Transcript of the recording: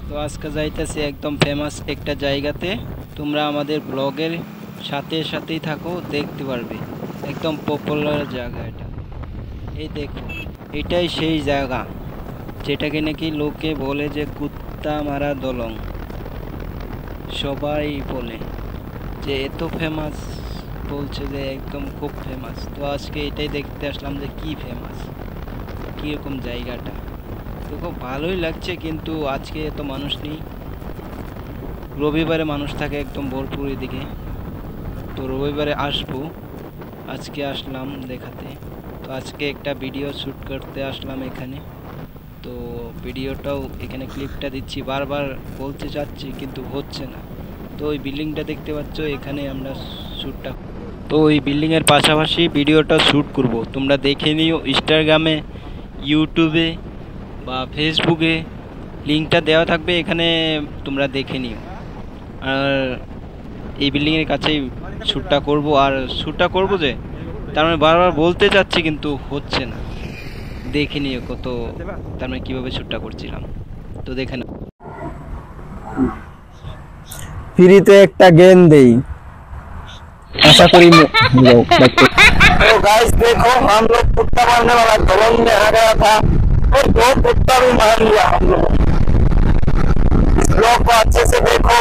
তো আজকে যাইতেছি একদম ফেমাস একটা জায়গাতে। তোমরা আমাদের ব্লগের সাথে সাথেই থাকো, দেখতে পারবে। একদম পপুলার জায়গা এটা। এই দেখো, এটাই সেই জায়গা যেটাকে নাকি লোকে বলে যে কুত্তা মারা দলং। সবাই বলে যে এত ফেমাস, বলছে যে একদম খুব ফেমাস। তো আজকে এটাই দেখতে আসলাম যে কি ফেমাস, কীরকম জায়গাটা। তো খুব ভালোই লাগছে, কিন্তু আজকে এত মানুষ নেই। রবিবারে মানুষ থাকে একদম ভরপুর এদিকে। তো রবিবারে আসবো, আজকে আসলাম দেখাতে। তো আজকে একটা ভিডিও শ্যুট করতে আসলাম এখানে। তো ভিডিওটাও এখানে ক্লিপটা দিচ্ছি, বারবার বলতে চাচ্ছি কিন্তু হচ্ছে না। তো ওই বিল্ডিংটা দেখতে পাচ্ছ, এখানে আমরা শ্যুটটা, তো ওই বিল্ডিংয়ের পাশাপাশি ভিডিওটা শ্যুট করব। তোমরা দেখে নিও, ইনস্টাগ্রামে, ইউটিউবে বা ফেসবুকে লিঙ্কটা দেওয়া থাকবে, এখানে তোমরা দেখে নিও। আর এই বিল্ডিংয়ের কাছেই শ্যুটটা করব। আর শ্যুটটা করব যে, তার মানে বারবার বলতে চাচ্ছি কিন্তু হচ্ছে না। দেখে নিও কত, তার মানে কীভাবে শ্যুটটা করছিলাম। তো দেখে না, ফ্রিতে একটা গেম দেই, आशा करी तो गाइस देखो, हम लोग कुत्ता मारने वाला दलंग में आ गया था और दो कुत्ता भी मार लिया हम लोग। इस ब्लॉग को अच्छे से देखो।